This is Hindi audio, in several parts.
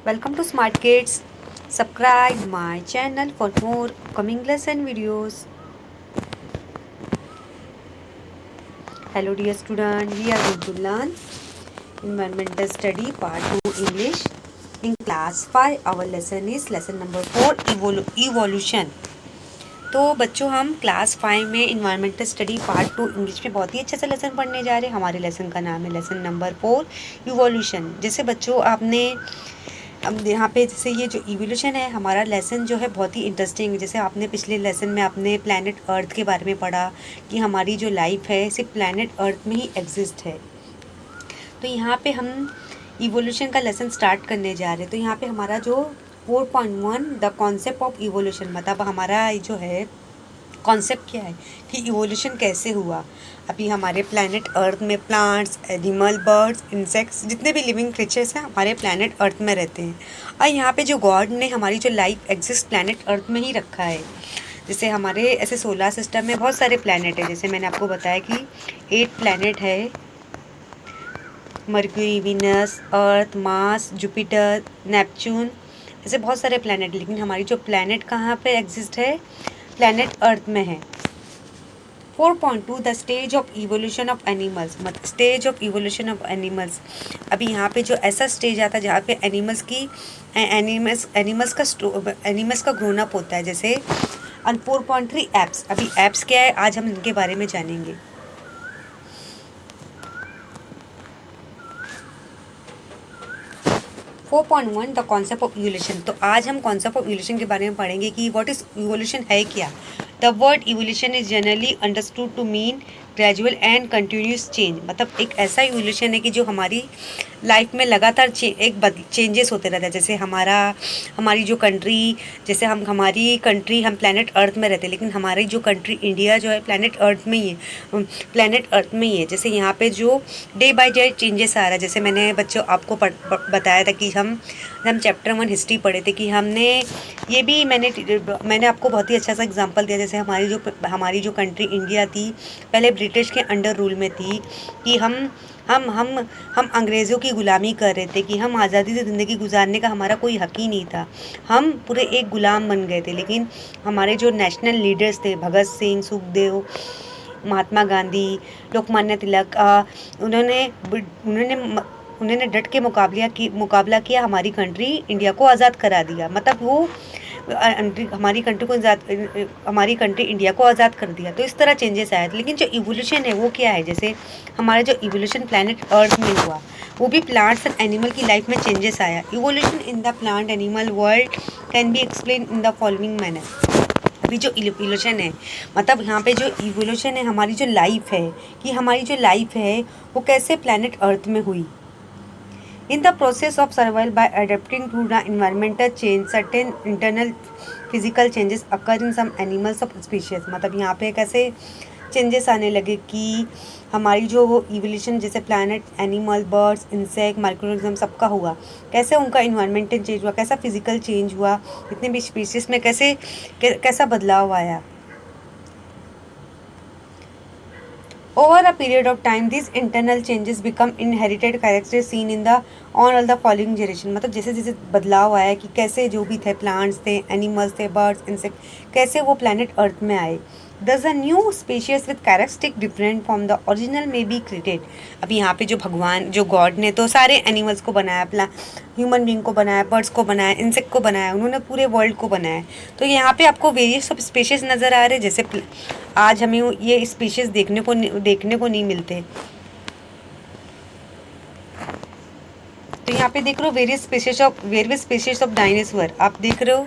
Welcome to Smart Kids. Subscribe my channel for more coming lesson videos. Hello dear student, we are going to learn Environmental Study Part 2 English. In class 5 our lesson is lesson number 4 Evolution. तो बच्चों हम क्लास 5 में इन्वायरमेंटल स्टडी पार्ट 2 इंग्लिश में बहुत ही अच्छे से लेसन पढ़ने जा रहे हैं। हमारे लेसन का नाम है लेसन नंबर 4 इवोल्यूशन। जैसे बच्चों आपने अब यहाँ पे जैसे ये जो इवोल्यूशन है हमारा लेसन जो है बहुत ही इंटरेस्टिंग। जैसे आपने पिछले लेसन में आपने प्लैनेट अर्थ के बारे में पढ़ा कि हमारी जो लाइफ है सिर्फ प्लैनेट अर्थ में ही एग्जिस्ट है। तो यहाँ पे हम इवोल्यूशन का लेसन स्टार्ट करने जा रहे हैं। तो यहाँ पे हमारा जो 4.1 द कॉन्सेप्ट ऑफ इवोल्यूशन, मतलब हमारा जो है कॉन्सेप्ट क्या है कि इवोल्यूशन कैसे हुआ। अभी हमारे प्लैनेट अर्थ में प्लांट्स, एनिमल, बर्ड्स, इंसेक्ट्स, जितने भी लिविंग क्रिएचर्स हैं हमारे प्लैनेट अर्थ में रहते हैं। और यहाँ पे जो गॉड ने हमारी जो लाइफ एग्जिस्ट प्लैनेट अर्थ में ही रखा है। जैसे हमारे ऐसे सोलर सिस्टम में बहुत सारे प्लैनेट हैं। जैसे मैंने आपको बताया कि 8 प्लैनेट है, मर्क्यूरी, वीनस, अर्थ, मार्स, जुपिटर, नेपच्यून, ऐसे बहुत सारे प्लैनेट। लेकिन हमारी जो प्लैनेट कहाँ पे एग्जिस्ट है, प्लैनेट अर्थ में है। 4.2 the stage of evolution of animals, मतलब stage of evolution of animals. अभी यहाँ पे जो ऐसा स्टेज आता है जहाँ पे एनिमल्स का ग्रोन अप होता है। जैसे 4.3 एप्स। अभी एप्स क्या है आज हम इनके बारे में जानेंगे। Four point one the concept of evolution. तो आज हम कॉन्सेप्ट ऑफ इवोल्यूशन के बारे में पढ़ेंगे कि व्हाट इज इवोल्यूशन है क्या। The word evolution is generally understood to mean gradual and continuous change. मतलब एक ऐसा इवोल्यूशन है कि जो हमारी लाइफ में लगातार चेंजेस होते रहता है। जैसे हमारी जो कंट्री, जैसे हमारी कंट्री, हम प्लैनेट अर्थ में रहते हैं, लेकिन हमारी जो कंट्री इंडिया जो है प्लैनेट अर्थ में ही है, प्लैनेट अर्थ में ही है। जैसे यहाँ पे जो डे बाय डे चेंजेस आ रहा है। जैसे मैंने बच्चों आपको बताया था कि हम चैप्टर 1 हिस्ट्री पढ़े थे कि हमने ये भी मैंने आपको बहुत ही अच्छा सा एग्जांपल दिया। जैसे हमारी जो कंट्री इंडिया थी पहले ब्रिटिश के अंडर रूल में थी कि हम अंग्रेज़ों की ग़ुलामी कर रहे थे, कि हम आज़ादी से ज़िंदगी गुजारने का हमारा कोई हक ही नहीं था। हम पूरे एक ग़ुलाम बन गए थे। लेकिन हमारे जो नेशनल लीडर्स थे, भगत सिंह, सुखदेव, महात्मा गांधी, लोकमान्य तिलक, उन्होंने डट के मुकाबला किया, हमारी कंट्री इंडिया को आज़ाद करा दिया। मतलब वो हमारी कंट्री इंडिया को आज़ाद कर दिया। तो इस तरह चेंजेस आए। लेकिन जो इवोल्यूशन है वो क्या है, जैसे हमारा जो इवोल्यूशन प्लैनेट अर्थ में हुआ वो भी प्लांट्स एंड एनिमल की लाइफ में चेंजेस आया। Evolution in the plant animal world can be explain in the following manner. अभी जो इवोल्यूशन है, मतलब यहाँ पे जो इवोल्यूशन है हमारी जो लाइफ है, कि हमारी जो लाइफ है वो कैसे प्लैनेट अर्थ में हुई। In the process of survival by adapting to the environmental change, certain internal physical changes occur in some animals of species। मतलब यहाँ पे कैसे चेंजेस आने लगे कि हमारी जो इवोल्यूशन, जैसे planet, animal, birds, insect, microorganism सबका हुआ, कैसे उनका इन्वायरमेंटल चेंज हुआ, कैसा फिजिकल चेंज हुआ, इतने भी स्पीशीज में कैसा बदलाव आया। Over a period of time, these internal changes become inherited characters seen in the on all the following generation। मतलब जैसे जैसे बदलाव आया कि कैसे जो भी थे, प्लांट्स थे, एनिमल्स थे, बर्ड्स, इंसेक्ट, कैसे वो प्लैनेट अर्थ में आए। Thus a new species with characteristic different from the original may be created। अभी यहाँ पे जो भगवान, जो गॉड ने तो सारे एनिमल्स को बनाया, ह्यूमन बींग को बनाया, बर्ड्स को बनाया, इंसेक्ट को बनाया, उन्होंने पूरे वर्ल्ड को बनाया। तो यहाँ पे आपको वेरियस ऑफ स्पीशीज नज़र आ रहे हैं। जैसे आज हमें ये स्पीशीज देखने को नहीं मिलते। तो यहाँ पे देख रहे हो वेरियस स्पीशीज ऑफ डायनासोर। आप देख रहे हो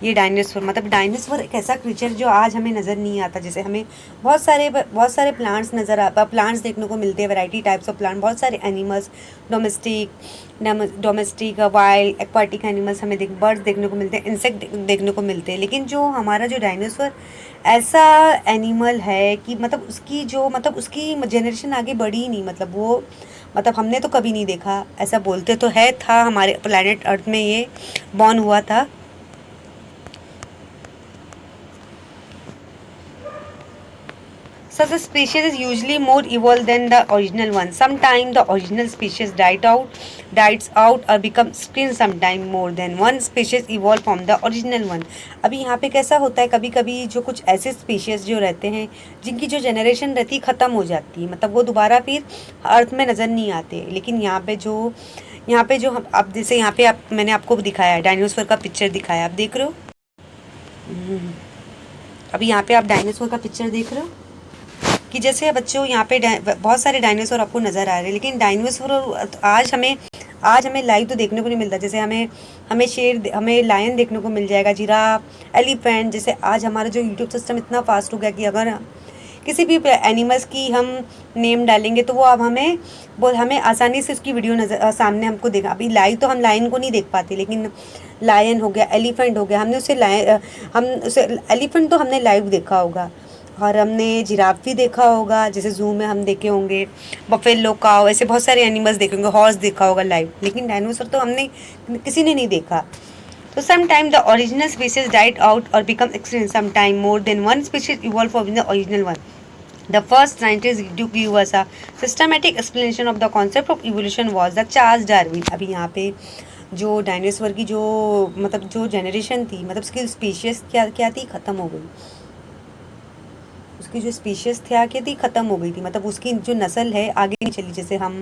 ये डायनासोर, मतलब डायनासोर एक ऐसा क्रीचर जो आज हमें नज़र नहीं आता। जैसे हमें बहुत सारे प्लांट्स देखने को मिलते हैं, वैरायटी टाइप्स ऑफ प्लांट, बहुत सारे animals, domestic, wild, aquatic animals हमें बर्ड्स देखने को मिलते हैं, इंसेक्ट देखने को मिलते हैं। लेकिन जो हमारा जो डायनासोर ऐसा एनिमल है कि मतलब उसकी जनरेशन आगे बढ़ी ही नहीं। मतलब हमने तो कभी नहीं देखा। ऐसा बोलते तो था हमारे प्लैनेट अर्थ में ये बॉर्न हुआ था। such a species is usually more evolved than the original one. Sometimes the original species dies out or become extinct. Sometime more than one species evolve from the original one. अभी यहाँ पे कैसा होता है, कभी कभी जो कुछ ऐसे स्पीशीज जो रहते हैं जिनकी जो जनरेशन रहती है ख़त्म हो जाती है, मतलब वो दोबारा फिर अर्थ में नज़र नहीं आते। लेकिन यहाँ पे जो हम अब जैसे यहाँ पे आप मैंने आपको दिखाया है डायनासोर का पिक्चर दिखाया, आप देख रहे हो। अभी यहाँ पे आप डायनासोर का पिक्चर देख रहे हो कि जैसे बच्चों यहाँ पे बहुत सारे डायनासोर आपको नज़र आ रहे हैं, लेकिन डायनासोर आज हमें लाइव तो देखने को नहीं मिलता। जैसे हमें शेर, हमें लायन देखने को मिल जाएगा, जिराफ, एलिफेंट। जैसे आज हमारा जो यूट्यूब सिस्टम इतना फास्ट हो गया कि अगर किसी भी एनिमल्स की हम नेम डालेंगे तो वो अब हमें आसानी से उसकी वीडियो नज़र सामने हमको देखा। अभी लाइव तो हम लायन को नहीं देख पाते, लेकिन लायन हो गया, एलिफेंट हो गया, हम उसे एलिफेंट तो हमने लाइव देखा होगा, और हमने जिराफ भी देखा होगा, जैसे जू में हम देखे होंगे, बफेलो, काऊ, ऐसे बहुत सारे एनिमल्स देखे होंगे, हॉर्स देखा होगा लाइव। लेकिन डायनासोर तो किसी ने नहीं देखा। तो sometime the original species died out और become extinct, sometime more than one species evolve from the original one. The first scientist to give us a systematic explanation of the concept of evolution was the Charles Darwin। अभी यहाँ पे जो डायनासोर की जो जनरेशन थी, मतलब उसकी स्पीशीज क्या थी, ख़त्म हो गई। उसकी जो स्पीशीज थी ख़त्म हो गई थी, मतलब उसकी जो नस्ल है आगे नहीं चली। जैसे हम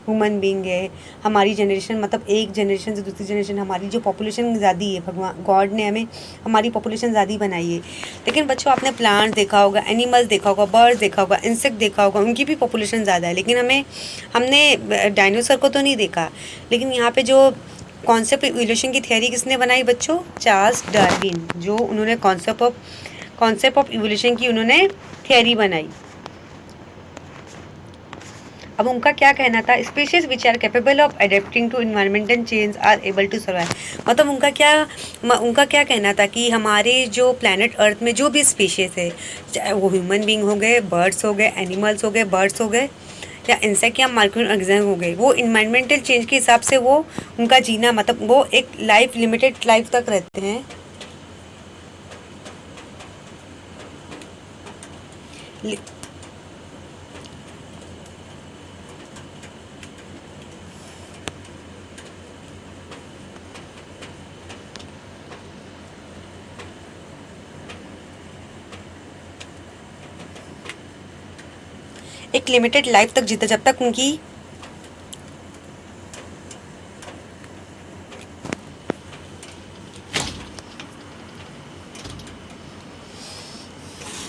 ह्यूमन बींग है, हमारी जनरेशन, मतलब एक जनरेशन से दूसरी जनरेशन, हमारी जो पॉपुलेशन ज़्यादा है, भगवान गॉड ने हमारी पॉपुलेशन ज़्यादा बनाई है। लेकिन बच्चों आपने प्लांट्स देखा होगा, एनिमल्स देखा होगा, बर्ड्स देखा होगा, इंसेक्ट देखा होगा, उनकी भी पॉपुलेशन ज़्यादा है। लेकिन हमने डायनासोर को तो नहीं देखा। लेकिन यहाँ पे जो कॉन्सेप्ट इवोल्यूशन की थियरी किसने बनाई बच्चों, चार्ल्स डार्विन, जो उन्होंने कॉन्सेप्ट ऑफ इवोल्यूशन की उन्होंने थियरी बनाई। अब उनका क्या कहना था, species which are capable of adapting to environmental change are able to survive. मतलब उनका क्या कहना था कि हमारे जो प्लैनेट अर्थ में जो भी स्पीशीज है, चाहे वो ह्यूमन बींग हो गए, बर्ड्स हो गए, एनिमल्स हो गए, बर्ड्स हो गए, या इंसेक्ट या माइक्रो ऑर्गेनिज्म हो गए, वो इन्वायरमेंटल चेंज के हिसाब से वो उनका जीना, मतलब वो एक लिमिटेड लाइफ तक रहते हैं। एक लिमिटेड लाइफ तक जीते, जब तक उनकी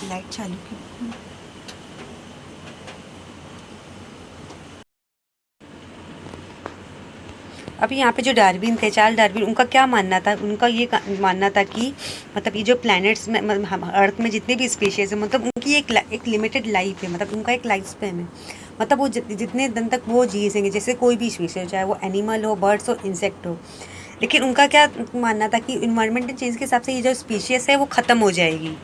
लाइट चालू की। अभी यहाँ पे जो डार्विन थे, चार्ल्स डार्विन, उनका क्या मानना था, उनका ये मानना था कि मतलब ये जो प्लैनेट्स में, मतलब अर्थ में जितने भी स्पीशीज है, मतलब उनकी एक लिमिटेड लाइफ है, मतलब उनका एक लाइफ स्पैन है। मतलब वो जितने दिन तक वो जी सकेंगे, जैसे कोई भी स्पीशीज, चाहे वो एनिमल हो, बर्ड्स हो, इंसेक्ट हो। लेकिन उनका क्या मानना था कि इन्वायरमेंटल चेंज के हिसाब से ये जो स्पीशीज है वो ख़त्म हो जाएगी।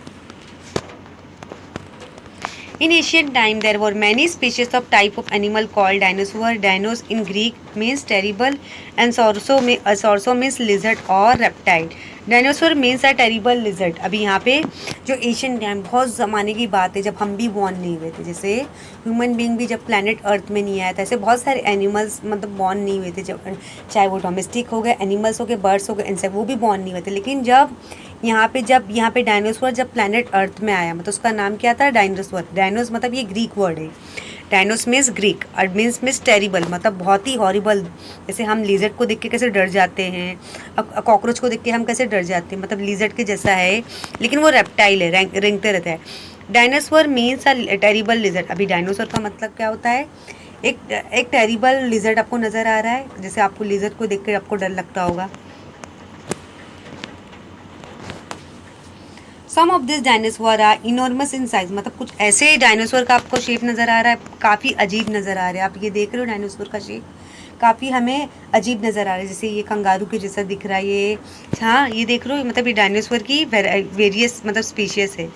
In ancient time, there were many species of type of animal called dinosaur. Dinos in Greek means terrible and also means lizard or reptile. Dinosaur means a terrible lizard. अभी यहाँ पे जो एशियन टाइम, बहुत ज़माने की बात है, जब हम भी बॉर्न नहीं हुए थे, जैसे ह्यूमन बींग भी जब प्लैनेट अर्थ में नहीं आया था, ऐसे बहुत सारे एनिमल्स मतलब बॉर्न नहीं हुए थे, जब चाहे वो डोमेस्टिक हो गए, एनिमल्स हो गए, बर्ड्स हो गए, इंसेक्ट, वो भी बॉर्न नहीं हुए थे। लेकिन जब यहाँ पे डायनासोर जब प्लैनेट अर्थ में आया, मतलब उसका नाम क्या था, डायनासोर। डायनोस मतलब ये ग्रीक वर्ड है, डायनोस मीन्स ग्रीक, और मीन्स टेरिबल, मतलब बहुत ही हॉरिबल। जैसे हम लिजर्ड को देख के कैसे डर जाते हैं, कॉकरोच को देख के हम कैसे डर जाते हैं, मतलब लिजर्ड के जैसा है, लेकिन वो रेप्टाइल है, रेंगते रहता है। Dinosaur means a terrible lizard. अभी डायनासोर का मतलब क्या होता है, एक टेरिबल लिजर्ड आपको नज़र आ रहा है, जैसे आपको लिजर्ड को देख कर आपको डर लगता होगा। Some of this dinosaur are enormous in size, मतलब कुछ ऐसे डायनासोर का आपको शेप नज़र आ रहा है, काफ़ी अजीब नज़र आ रहा है। आप ये देख रहे हो डायनासोर का शेप काफ़ी हमें अजीब नज़र आ रहा है, जैसे ये कंगारू के जैसा दिख रहा है ये। हाँ, ये देख रहे हो, मतलब ये डायनासोर की वेरियस मतलब स्पीशीज है।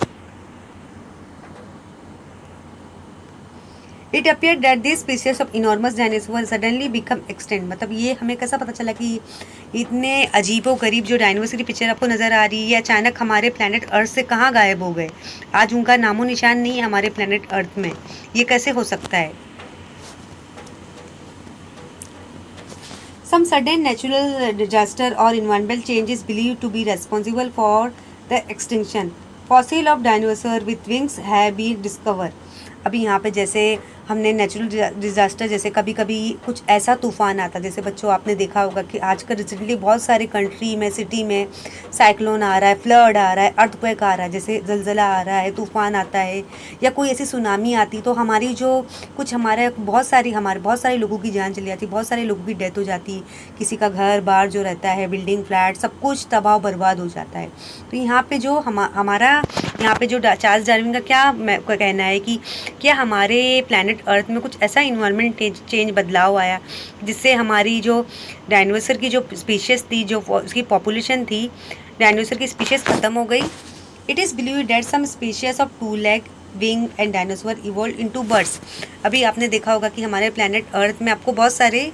It appear that this species of enormous dinosaur suddenly become extinct. मतलब ये हमें कैसा पता चला कि इतने अजीबो गरीब जो डायनासोर की पिक्चर आपको नज़र आ रही है, अचानक हमारे प्लेनेट अर्थ से कहाँ गायब हो गए। आज उनका नामो निशान नहीं है हमारे प्लेनेट अर्थ में। ये कैसे हो सकता है? Some sudden natural disaster or environmental change is believed to be responsible for the extinction. Fossil of dinosaur with wings have been discovered. अभी यहाँ पे जैसे हमने नेचुरल डिज़ास्टर, जैसे कभी कभी कुछ ऐसा तूफ़ान आता, जैसे बच्चों आपने देखा होगा कि आजकल रिसेंटली बहुत सारे कंट्री में, सिटी में साइक्लोन आ रहा है, फ्लड आ रहा है, अर्थक्वेक आ रहा है, जैसे जलजला आ रहा है, तूफ़ान आता है या कोई ऐसी सुनामी आती, तो हमारी जो कुछ हमारे बहुत सारे लोगों की जान चली जाती, बहुत सारे लोगों की डेथ हो जाती, किसी का घर बार जो रहता है, बिल्डिंग फ्लैट सब कुछ तबाह बर्बाद हो जाता है। तो यहाँ पे जो हमारा यहाँ पे जो चार्ल्स डार्विन का क्या कहना है कि क्या हमारे प्लैनेट अर्थ में कुछ ऐसा इन्वायरमेंट चेंज बदलाव आया जिससे हमारी जो डायनासोर की जो स्पीशीज़ थी, जो उसकी पॉपुलेशन थी, डायनासोर की स्पीशीज़ ख़त्म हो गई। It is believe that some species of 2 leg wing and dinosaur evolve into birds. अभी आपने देखा होगा कि हमारे प्लैनेट अर्थ में आपको बहुत सारे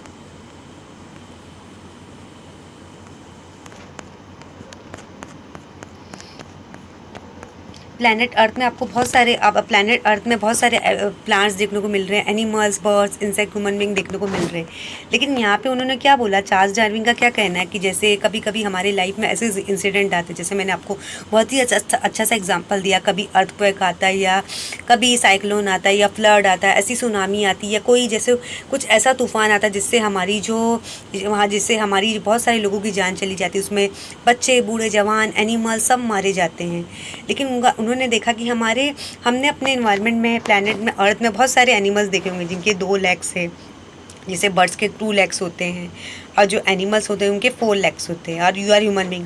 प्लैनेट अर्थ में आपको बहुत सारे प्लैनेट अर्थ में बहुत सारे प्लांट्स देखने को मिल रहे हैं, animals, birds, insect, human being देखने को मिल रहे हैं। लेकिन यहाँ पे उन्होंने क्या बोला, चार्ल्स डार्विन का क्या कहना है कि जैसे कभी कभी हमारे लाइफ में ऐसे इंसिडेंट आते हैं, जैसे मैंने आपको बहुत ही अच्छा सा एग्जाम्पल दिया, कभी अर्थक्वेक आता है या कभी साइक्लोन आता है या फ्लड आता है, ऐसी सुनामी आती है या कोई जैसे कुछ ऐसा तूफ़ान आता है जिससे हमारी जिससे हमारी बहुत सारे लोगों की जान चली जाती है, उसमें बच्चे, बूढ़े, जवान, एनिमल सब मारे जाते हैं। लेकिन उन्होंने देखा कि हमने अपने इन्वायरमेंट में, प्लैनेट में, अर्थ में बहुत सारे एनिमल्स देखे होंगे जिनके 2 लेग्स है, जैसे बर्ड्स के 2 लेग्स होते हैं और जो एनिमल्स होते हैं उनके 4 लेग्स होते हैं, और यू आर ह्यूमन बीइंग,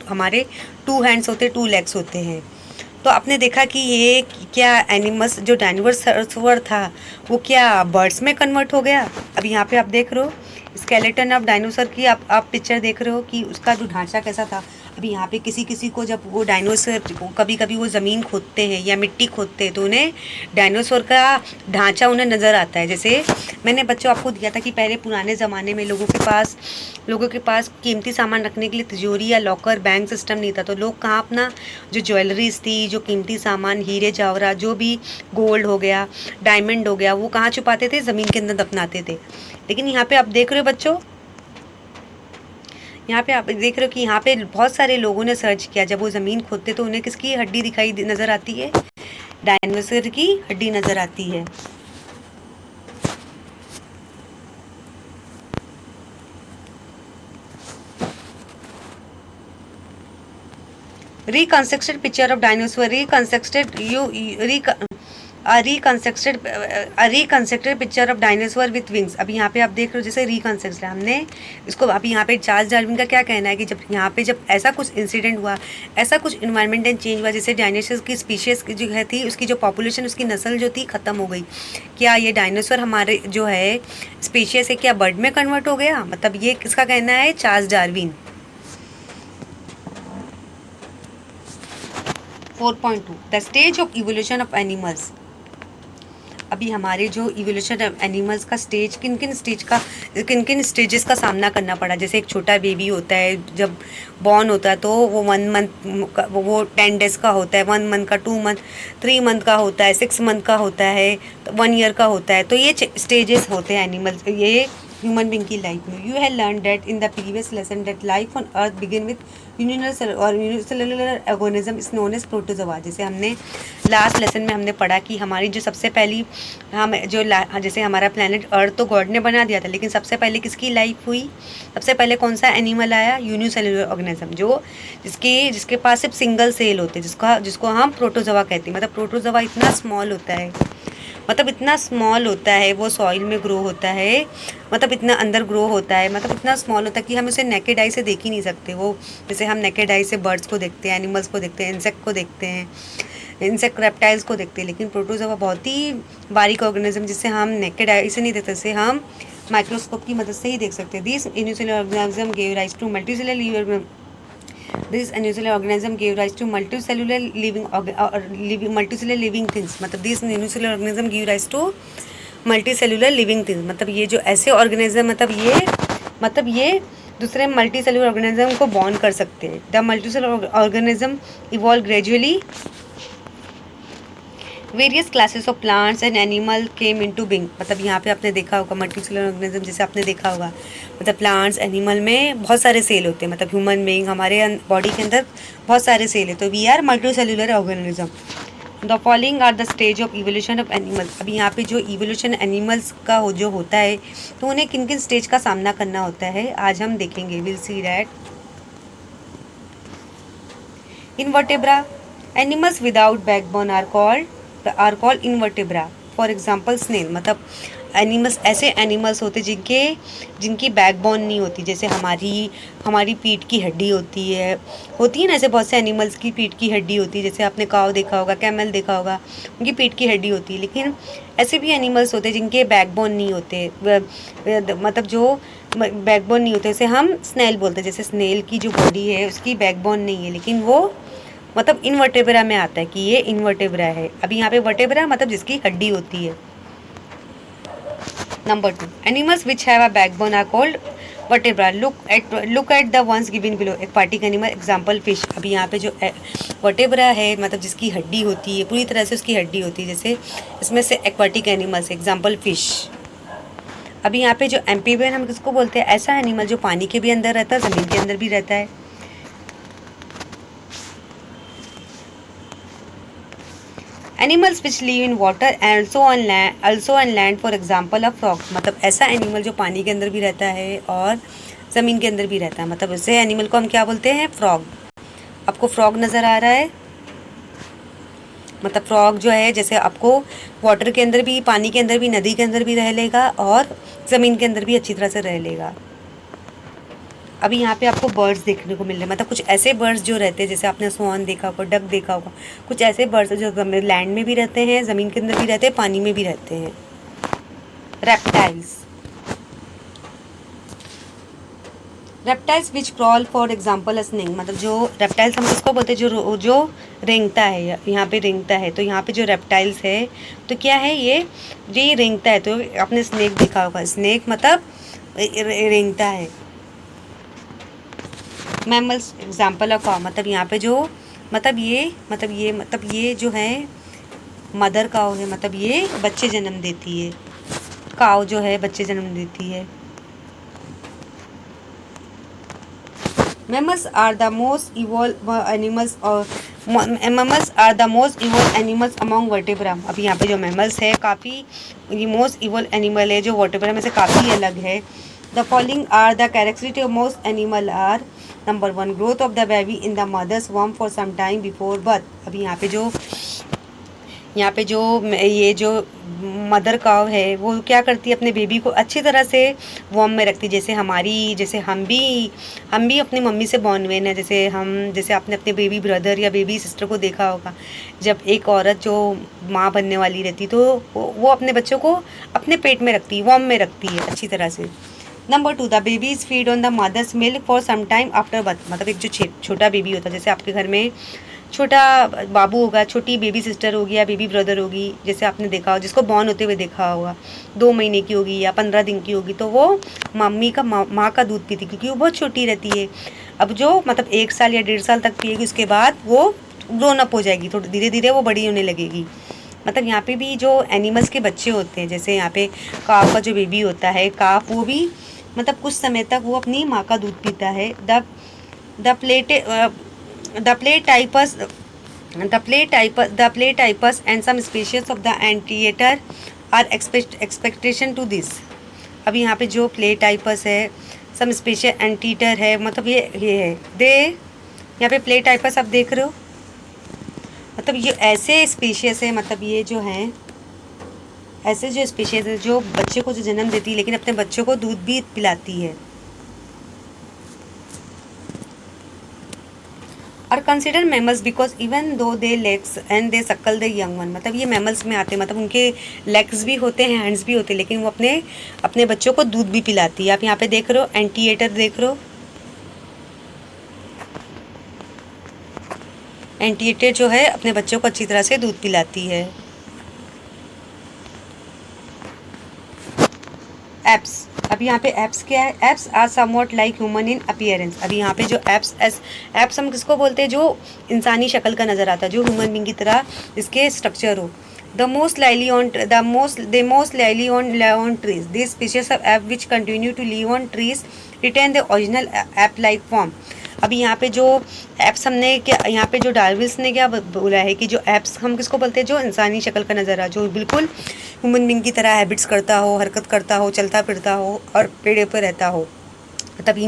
हमारे 2 हैंड्स होते हैं, 2 लेग्स होते हैं। तो आपने देखा कि ये क्या एनिमल्स जो डायनासोर था वो क्या बर्ड्स में कन्वर्ट हो गया। अब यहाँ पे आप देख रहे हो स्केलेटन ऑफ डायनासोर की आप पिक्चर देख रहे हो कि उसका जो ढांचा कैसा था। अभी यहाँ पे किसी को जब वो डायनासोर कभी कभी वो ज़मीन खोदते हैं या मिट्टी खोदते हैं तो उन्हें डायनासोर का ढांचा उन्हें नज़र आता है। जैसे मैंने बच्चों आपको दिया था कि पहले पुराने ज़माने में लोगों के पास कीमती सामान रखने के लिए तिजोरी या लॉकर बैंक सिस्टम नहीं था, तो लोग कहाँ अपना जो ज्वेलरीज थी, जो कीमती सामान, हीरे जवाहरात, जो भी गोल्ड हो गया, डायमंड हो गया, वो कहाँ छुपाते थे? ज़मीन के अंदर दफनाते थे। लेकिन यहाँ पे आप देख रहे हो बच्चों, यहाँ पे आप देख रहे हो कि यहाँ पे बहुत सारे लोगों ने सर्च किया, जब वो ज़मीन खोदते तो उन्हें किसकी हड्डी नज़र आती है? डायनासोर की हड्डी नज़र आती है। Reconstructed picture of dinosaur, a reconstructed picture of dinosaur with wings। अभी यहाँ पे आप देख रहे हो जैसे रिकन्स्ट्रक्ट हमने इसको। अभी यहाँ पे चार्ल्स डार्विन का क्या कहना है कि जब ऐसा कुछ इंसिडेंट हुआ, ऐसा कुछ इन्वायरमेंटल चेंज हुआ, जैसे डायनासोर की स्पीशीज़ जो है थी, उसकी जो पॉपुलेशन, उसकी नस्ल जो थी ख़त्म हो गई। क्या ये डायनासोर हमारे जो है स्पीशीज़ है क्या बर्ड में कन्वर्ट हो गया? मतलब ये किसका कहना है? Charles Darwin. 4.2 the stage of evolution of animals. अभी हमारे जो इवोल्यूशन ऑफ एनिमल्स का स्टेज किन किन स्टेजेस का सामना करना पड़ा। जैसे एक छोटा बेबी होता है, जब बॉर्न होता है तो वो 1 मंथ वो 10 डेज़ का होता है, 1 मंथ का, 2 मंथ, 3 मंथ का होता है, 6 मंथ का होता है, 1 ईयर का होता है। तो ये स्टेजेस होते हैं एनिमल्स, ये ह्यूमन बीइंग की लाइफ में। You have learn that in the previous lesson that life on earth begin with unicellular organism is known as protozoa. जैसे हमने लास्ट लेसन में हमने पढ़ा कि हमारी जो सबसे पहली जैसे हमारा प्लैनेट अर्थ तो गॉड ने बना दिया था, लेकिन सबसे पहले किसकी लाइफ हुई? सबसे पहले कौन सा एनिमल आया? यूनिसेलुलर ऑर्गेनिज्म, जो जिसके पास सिर्फ सिंगल सेल होते हैं, जिसको हम प्रोटोजोआ कहते हैं। मतलब प्रोटोजोआ इतना स्मॉल होता है, वो सॉइल में ग्रो होता है, मतलब इतना अंदर ग्रो होता है, मतलब इतना स्मॉल होता है कि हम उसे नेकेड आई से देख ही नहीं सकते। वो जैसे हम नेकेड आई से बर्ड्स को देखते हैं, एनिमल्स को देखते हैं, इंसेक्ट को देखते हैं, इंसेक्ट रेप्टाइल्स को देखते हैं, लेकिन प्रोटोजोआ बहुत ही बारीक ऑर्गेनिज्म जिसे हम नेकेड आई से नहीं देखते, जैसे हम माइक्रोस्कोप की मदद से ही देख सकते हैं। This unicellular organism gave rise to multicellular This unusual organism gave rise to multicellular living things। मतलब this unusual organism gave rise to multi cellular living things, मतलब ये जो ऐसे ऑर्गेनिज्म, मतलब ये दूसरे मल्टी सेलुलर ऑर्गेनिज्म को बॉन्ड कर सकते हैं। The multi cellular organism evolve gradually, various classes of plants and animal came into being, मतलब यहाँ पे आपने देखा होगा मल्टी सेलुलर ऑर्गेनिज्म, जैसे आपने देखा होगा मतलब प्लांट्स एनिमल में बहुत सारे सेल होते हैं, मतलब ह्यूमन बीइंग हमारे बॉडी के अंदर बहुत सारे सेल है, तो we are multicellular organism. The following are the stage of evolution of animals, अभी यहाँ पे जो इवोल्यूशन एनिमल्स का जो होता है तो उन्हें किन किन स्टेज का सामना करना होता है आज हम देखेंगे। Will see that invertebra, animals without backbone are called invertebra. For example snail, मतलब एनिमल्स, ऐसे एनिमल्स होते जिनकी बैकबोन नहीं होती, जैसे हमारी पीठ की हड्डी होती है ना, ऐसे बहुत से एनिमल्स की पीठ की हड्डी होती है, जैसे आपने काव देखा होगा, कैमल देखा होगा, उनकी पीठ की हड्डी होती है। लेकिन ऐसे भी एनिमल्स होते हैं जिनके बैकबोन नहीं होते, मतलब जो बैकबोन नहीं होते, उसे हम स्नेल बोलते हैं। जैसे स्नेल की जो बॉडी है उसकी बैकबोन नहीं है, लेकिन वो मतलब इनवर्टेब्रा में आता है कि ये इनवर्टेब्रा है। अभी यहाँ पे वर्टेब्रा मतलब जिसकी हड्डी होती है। Number 2, animals which have a backbone are called vertebra. Look at the ones given below, aquatic animal example fish. अभी यहाँ पे जो वर्टेब्रा है मतलब जिसकी हड्डी होती है, पूरी तरह से उसकी हड्डी होती है, जैसे इसमें से एक्वाटिक एनिमल्स एग्जांपल फिश। अभी यहाँ पे जो एम्फीबियन हम किसको बोलते हैं, ऐसा एनिमल जो पानी के भी अंदर रहता है, ज़मीन के अंदर भी रहता है। Animals which live in water and also on land for example a frog, मतलब ऐसा एनिमल जो पानी के अंदर भी रहता है और ज़मीन के अंदर भी रहता है, मतलब उसे एनिमल को हम क्या बोलते हैं, फ्रॉग। आपको फ्रॉग नज़र आ रहा है, मतलब फ्रॉग जो है जैसे आपको वाटर के अंदर भी, पानी के अंदर भी, नदी के अंदर भी रह लेगा और ज़मीन के अंदर भी अच्छी तरह से रह लेगा। अभी यहाँ पे आपको बर्ड्स देखने को मिल रहे हैं, मतलब कुछ ऐसे बर्ड्स जो रहते हैं, जैसे आपने स्वान देखा होगा, डक देखा होगा, कुछ ऐसे बर्ड्स जो लैंड में भी रहते हैं, ज़मीन के अंदर भी रहते हैं, पानी में भी रहते हैं। Reptiles which crawl for example a snake, मतलब जो रेप्टाइल्स हम किसको बोलते हैं, जो रेंगता है, यहाँ पे रेंगता है, तो यहाँ पे जो रेप्टाइल्स है तो क्या है, ये रेंगता है। तो आपने स्नेक देखा होगा, स्नेक मतलब रेंगता है। मैमल्स एग्जाम्पल ऑफ काव, मतलब यहाँ पे जो मतलब ये जो है मदर काव है, मतलब ये बच्चे जन्म देती है, काव जो है बच्चे जन्म देती है। Mammals are the most evolved animals among vertebrata। अभी यहाँ पे जो mammals है काफ़ी ये most evolved animal है जो vertebrata में से काफ़ी अलग है। The following are the characteristics of most animal are number 1, growth of the baby in the mother's womb for some time before birth। अभी यहाँ पे जो ये जो मदर काव है वो क्या करती है, अपने बेबी को अच्छी तरह से वॉर्म में रखती है। जैसे हम भी अपनी मम्मी से बॉर्न हुए ना, जैसे आपने अपने बेबी ब्रदर या बेबी सिस्टर को देखा होगा, जब एक औरत जो माँ बनने वाली रहती तो वो अपने बच्चों को अपने पेट में रखती है, वॉर्म में रखती है अच्छी तरह से। Number 2, the babies feed on the mother's milk for some time after birth, मतलब एक जो छोटा बेबी होता है, जैसे आपके घर में छोटा बाबू होगा, छोटी बेबी सिस्टर होगी या बेबी ब्रदर होगी, जैसे आपने देखा हो, जिसको बॉर्न होते हुए देखा होगा, 2 महीने की होगी या 15 दिन की होगी, तो वो माँ का दूध पीती, क्योंकि वो बहुत छोटी रहती है। अब जो मतलब 1 साल या 1.5 साल तक पिएगी, उसके बाद वो ग्रोन अप हो जाएगी, थोड़ी धीरे धीरे वो बड़ी होने लगेगी। मतलब यहाँ पे भी जो एनिमल्स के बच्चे होते हैं, जैसे यहाँ पे काफ का जो बेबी होता है, काफ वो भी मतलब कुछ समय तक वो अपनी माँ का दूध पीता है। The platypus and some species of the anteater are expectation to this। अभी यहाँ पे जो platypus है, some species anteater है, मतलब ये है यहाँ पे platypus आप देख रहे हो, मतलब ये ऐसे स्पीशीज है, मतलब ये जो हैं ऐसे जो स्पीशीज है जो बच्चे को जो जन्म देती है लेकिन अपने बच्चों को दूध भी पिलाती है। और consider mammals because even though they lay eggs and they suckle the young one, मतलब ये मैमल्स में आते हैं, मतलब उनके लेग्स भी होते हैं, हैंड्स भी होते हैं, लेकिन वो अपने बच्चों को दूध भी पिलाती है। आप यहाँ पे देख रहे हो एंटीएटर, देख रहे हो एंटीएटर जो है अपने बच्चों को अच्छी तरह से दूध पिलाती है। एप्स, अभी यहाँ पे एप्स क्या है, apes are somewhat like human in appearance. अभी यहाँ पे जो एप्स हम किसको बोलते हैं, जो इंसानी शक्ल का नज़र आता है, जो ह्यूमन बींग की तरह इसके स्ट्रक्चर हो। The most lively on they most lively on trees. These species of ape which continue to live on trees retain the original ape-like form. अभी यहाँ पे जो एप्स हमने क्या, यहाँ पे जो डार्विन्स ने क्या बोला है कि जो एप्स हम किसको बोलते हैं, जो इंसानी शक्ल का नज़र आ, जो बिल्कुल ह्यूमन बींग की तरह हैबिट्स करता हो, हरकत करता हो, चलता फिरता हो और पेड़ पर रहता हो। मतलब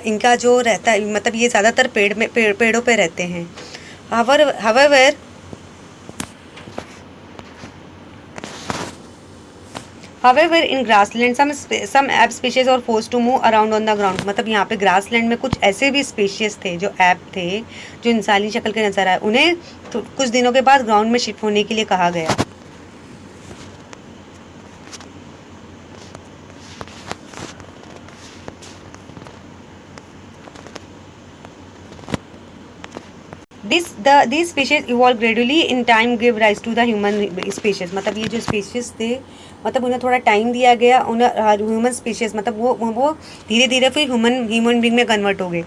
इनका जो रहता है, मतलब ये ज़्यादातर पेड़ों पे रहते हैं। However, in grassland, some ape species are forced to move around on the ground. मतलब यहाँ पे ग्रासलैंड में कुछ ऐसे भी स्पीशीज थे, जो एप थे, जो इंसानी शक्ल के नज़र आए, उन्हें कुछ दिनों के बाद ग्राउंड में शिफ्ट होने के लिए कहा गया। These species evolved gradually in time, give rise to the human species. मतलब ये जो species थे, मतलब उन्हें थोड़ा टाइम दिया गया, उन्हें ह्यूमन स्पीशीज, मतलब वो धीरे धीरे फिर ह्यूमन बींग में कन्वर्ट हो गए।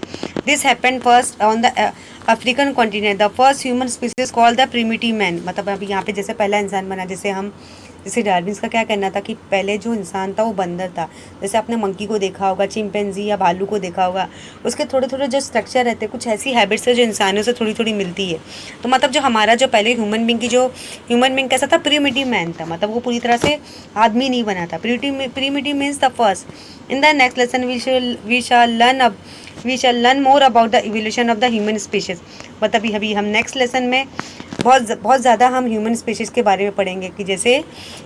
This happened first on the African continent. The first human species called the primitive man. मतलब अभी यहाँ पे जैसे पहला इंसान बना, जैसे डार्विन्स का क्या कहना था कि पहले जो इंसान था वो बंदर था। जैसे आपने मंकी को देखा होगा, चिंपैंजी या भालू को देखा होगा, उसके थोड़े थोड़े जो स्ट्रक्चर रहते हैं, कुछ ऐसी हैबिट्स है जो इंसानों से थोड़ी थोड़ी मिलती है। तो मतलब जो हमारा जो पहले ह्यूमन बींग कैसा था, प्रिमिटिव मैन था, मतलब वो पूरी तरह से आदमी नहीं बना था। Primitive means the first. In the next lesson we shall learn more about the evolution of the human species. मतलब अभी हम नेक्स्ट लेसन में बहुत ज़्यादा हम ह्यूमन स्पीशीज़ के बारे में पढ़ेंगे। कि जैसे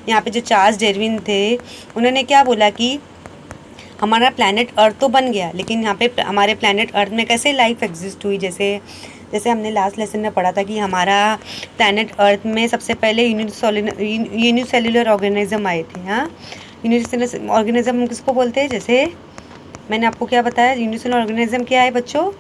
यहाँ पे जो चार्ल्स डार्विन थे, उन्होंने क्या बोला कि हमारा प्लैनेट अर्थ तो बन गया, लेकिन यहाँ पे हमारे प्लैनेट अर्थ में कैसे लाइफ एग्जिस्ट हुई। जैसे हमने लास्ट लेसन में पढ़ा था कि हमारा प्लैनेट अर्थ में सबसे पहले यूनिसेलुलर ऑर्गेनिज्म आए थे। हाँ, यूनिसेलुलर ऑर्गेनिज्म हम किसको बोलते हैं, जैसे मैंने आपको क्या बताया, यूनिसेलुलर ऑर्गेनिज्म क्या है बच्चों,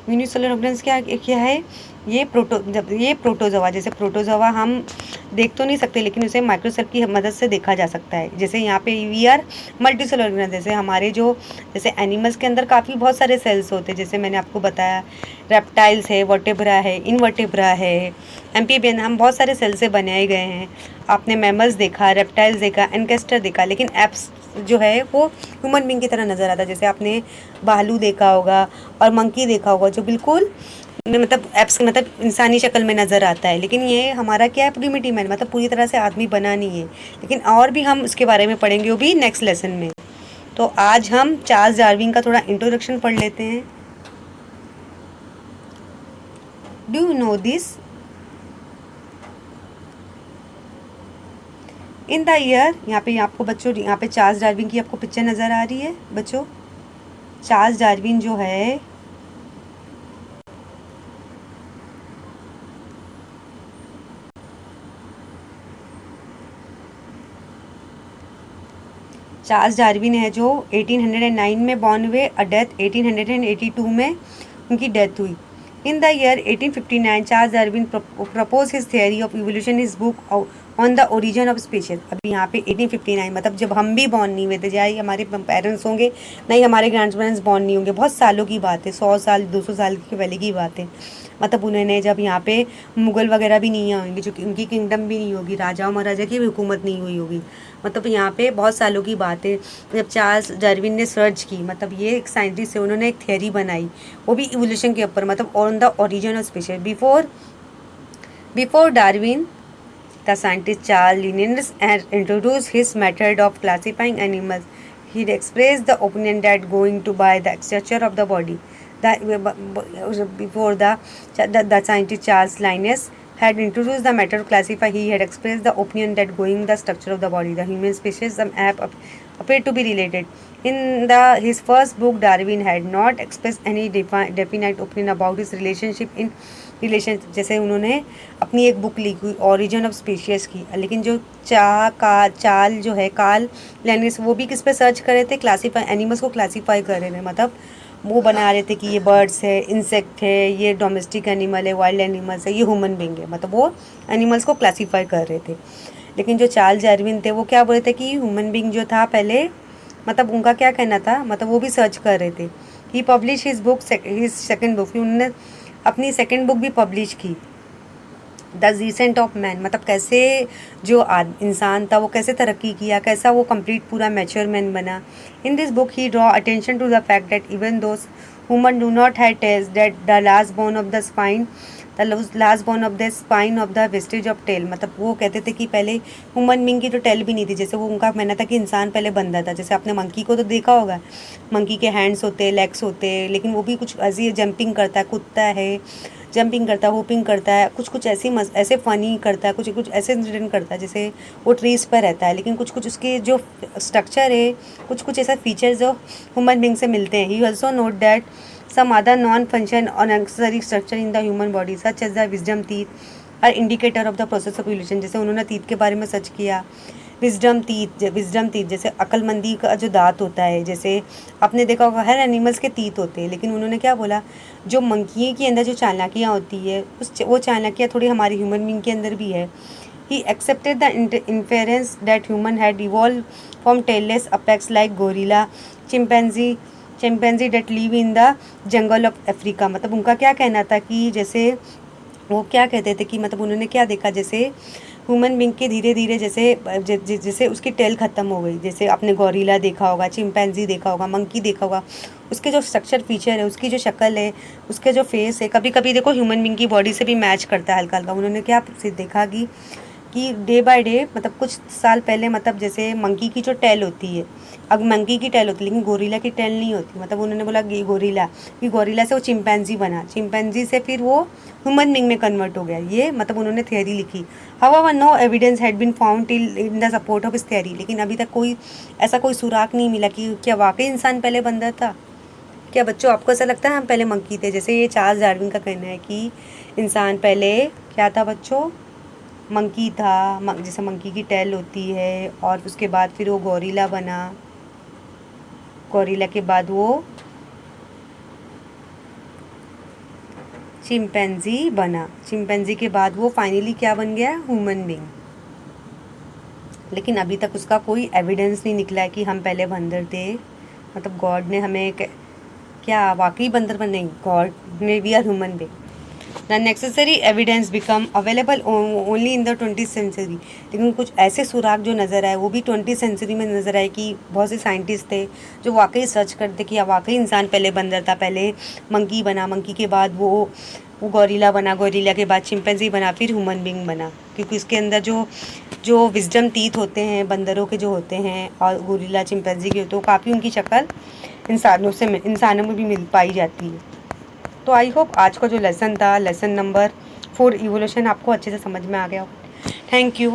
यूनिसेलुलर ऑर्गेनिज्म क्या है, ये प्रोटोजोआ। जैसे प्रोटोजोआ हम देख तो नहीं सकते, लेकिन उसे माइक्रोस्कोप की मदद से देखा जा सकता है। जैसे यहाँ पे वी आर मल्टीसेलुलर ऑर्गेनिज्म। जैसे हमारे जैसे एनिमल्स के अंदर काफ़ी बहुत सारे सेल्स होते हैं। जैसे मैंने आपको बताया, रेप्टाइल्स है, वर्टेब्रा है, इनवर्टेब्रा है, एम्फीबियन, हम बहुत सारे सेल से बनाए गए हैं। आपने मैमल्स देखा, रेप्टाइल्स देखा, एनकेस्टर देखा, लेकिन एप्स जो है वो ह्यूमन बींग की तरह नज़र आता है। जैसे आपने भालू देखा होगा और मंकी देखा होगा, जो बिल्कुल मतलब एप्स मतलब इंसानी शक्ल में नज़र आता है, लेकिन ये हमारा क्या है, प्रिमिटिव मैन, मतलब पूरी तरह से आदमी बना नहीं है। लेकिन और भी हम उसके बारे में पढ़ेंगे, वो भी नेक्स्ट लेसन में। तो आज हम चार्ल्स डार्विन का थोड़ा इंट्रोडक्शन पढ़ लेते हैं। Do you know this? In the year, यहाँ पे आपको बच्चों, यहाँ पे चार्ल्स डार्विन की आपको पिक्चर नज़र आ रही है बच्चों। चार्ल्स डार्विन जो है, चार्ल्स डार्विन है जो 1809 में बॉर्न हुए और डेथ 1882 में उनकी डेथ हुई। In the year 1859 Charles Darwin propose his theory of evolution, his book on the origin of species. अभी यहाँ पे 1859 मतलब जब हम भी बॉर्न नहीं हुए थे, चाहे हमारे पेरेंट्स होंगे, नहीं हमारे ग्रैंड पेरेंट्स बॉर्न नहीं होंगे, बहुत सालों की बात है, 100 साल 200 साल की पहले की बात है। मतलब उन्होंने जब यहाँ पे मुगल वगैरह भी नहीं आएंगे, जो कि उनकी किंगडम भी नहीं होगी, राजा महाराजा की भी हुकूमत नहीं हुई होगी। मतलब यहाँ पे बहुत सालों की बात है जब चार्ल्स डार्विन ने सर्च की। मतलब ये एक साइंटिस्ट है, उन्होंने एक थियरी बनाई, वो भी इवोल्यूशन के ऊपर, मतलब on the origin of species. Before Darwin, the scientist Charles Linnaeus had introduced his method of classifying animals. He expressed the opinion that going to by the structure of the body. Before the scientist Charles Linnaeus had introduced the method of classify, he had expressed the opinion that going the structure of the body, the human species, some appear to be related. In his first book, Darwin had not expressed any definite opinion about his relationship in relation. जैसे उन्होंने अपनी एक बुक लिखी ओरिजिन ऑफ स्पीशीज़ की, लेकिन जो चार्ल जो है कार्ल लिनेस, वो भी किस पे सर्च कर रहे थे, क्लासीफाई एनिमल्स को क्लासीफाई कर रहे थे। मतलब वो बना रहे थे कि ये बर्ड्स है, इंसेक्ट है, ये डोमेस्टिक एनिमल है, वाइल्ड एनिमल्स है, ये ह्यूमन बींग है, मतलब वो एनिमल्स को क्लासीफाई कर रहे थे। लेकिन जो चार्ल्स डार्विन थे वो क्या बोल रहे थे कि ह्यूमन बींग जो था पहले, मतलब उनका क्या कहना था, मतलब वो भी सर्च कर रहे थे। He publish his book, his second book, उन्होंने अपनी सेकेंड बुक भी पब्लिश की, द डिसेंट ऑफ मैन, मतलब कैसे जो इंसान था वो कैसे तरक्की किया, कैसा वो कंप्लीट पूरा मैच्योर मैन बना। In this book he draw attention to the fact that even those human do not have tails, that the last bone of the spine, the last bone of the spine of the vestige of tail, मतलब वो कहते थे कि पहले ह्यूमन बींग की तो टेल भी नहीं थी। जैसे वो उनका मानना था कि इंसान पहले बंदा था। जैसे आपने मंकी को तो देखा होगा, मंकी के हैंड्स होते, लेग्स होते, लेकिन वो भी कुछ ऐसी जंपिंग करता है, कूदता है, जंपिंग करता है, होपिंग करता है, कुछ कुछ ऐसे फ़नी करता है, कुछ कुछ ऐसे इंसिडेंट करता है जैसे वो ट्रीज़ पर रहता है। लेकिन कुछ कुछ उसके जो स्ट्रक्चर है, कुछ कुछ ऐसा फीचर्स जो ह्यूमन बींग से मिलते हैं। He also note that some other non function और necessary structure in the human body such as the wisdom teeth are indicator of the process of evolution. जैसे उन्होंने टीथ के बारे में सर्च किया, विजडम टीथ जैसे अक्लमंदी का जो दांत होता है, जैसे आपने देखा होगा हर एनिमल्स के टीथ होते हैं। लेकिन उन्होंने क्या बोला, जो मंकी के अंदर जो चालाकियाँ होती है वो चालाकियाँ थोड़ी हमारी ह्यूमन बींग के अंदर भी है। He accepted the inference that human had evolve from tailless apes like gorilla, chimpanzee that live in the jungle of Africa. मतलब उनका क्या कहना था कि जैसे वो क्या कहते थे कि मतलब उन्होंने क्या देखा, जैसे ह्यूमन बींग के धीरे धीरे जैसे उसकी टेल ख़त्म हो गई। जैसे आपने गौरीला देखा होगा, चिंपैंजी देखा होगा, मंकी देखा होगा, उसके जो स्ट्रक्चर फीचर है, उसकी जो शक्ल है, उसके जो फेस है, कभी कभी देखो ह्यूमन बींग की बॉडी से भी मैच करता है हल्का हल्का। उन्होंने क्या देखा कि डे बाय डे, मतलब कुछ साल पहले, मतलब जैसे मंकी की जो टेल होती है, अब मंकी की टेल होती है लेकिन गोरिल्ला की टेल नहीं होती। मतलब उन्होंने बोला कि गोरिल्ला से वो चिंपैंजी बना, चिंपैंजी से फिर वो ह्यूमन बींग में कन्वर्ट हो गया। ये मतलब उन्होंने थियरी लिखी। However no evidence had been found till in the support of this theory. लेकिन अभी तक कोई सुराग नहीं मिला कि क्या वाकई इंसान पहले बंदर था। क्या बच्चों आपको ऐसा लगता है हम पहले मंकी थे? जैसे ये चार्ल्स डार्विन का कहना है कि इंसान पहले क्या था बच्चों, मंकी था। जैसे मंकी की टेल होती है और उसके बाद फिर वो गोरिल्ला बना, गोरिल्ला के बाद वो चिंपैंजी बना, चिंपैंजी के बाद वो फाइनली क्या बन गया, ह्यूमन बींग। लेकिन अभी तक उसका कोई एविडेंस नहीं निकला है कि हम पहले बंदर थे। मतलब गॉड ने हमें क्या वाकई बंदर बन, नहीं, गॉड ने we are human being. The necessary evidence become available only in the 20th century. लेकिन कुछ ऐसे सुराग जो नज़र आए वो भी 20th सेंचुरी में नज़र आए कि बहुत से साइंटिस्ट थे जो वाकई सर्च करते कि वाकई इंसान पहले बंदर था, पहले मंकी बना, मंकी के बाद वो गोरिल्ला बना, गोरिल्ला के बाद चिंपैंजी बना, फिर ह्यूमन बींग बना। क्योंकि इसके अंदर जो विजडम टीथ होते हैं बंदरों के जो होते हैं और गोरिल्ला चिंपैंजी के होते हैं, वो काफ़ी उनकी शक्ल इंसानों में भी मिल पाई जाती है। तो आई होप आज का जो लेसन था, लेसन नंबर 4 इवोल्यूशन, आपको अच्छे से समझ में आ गया हो। Thank you.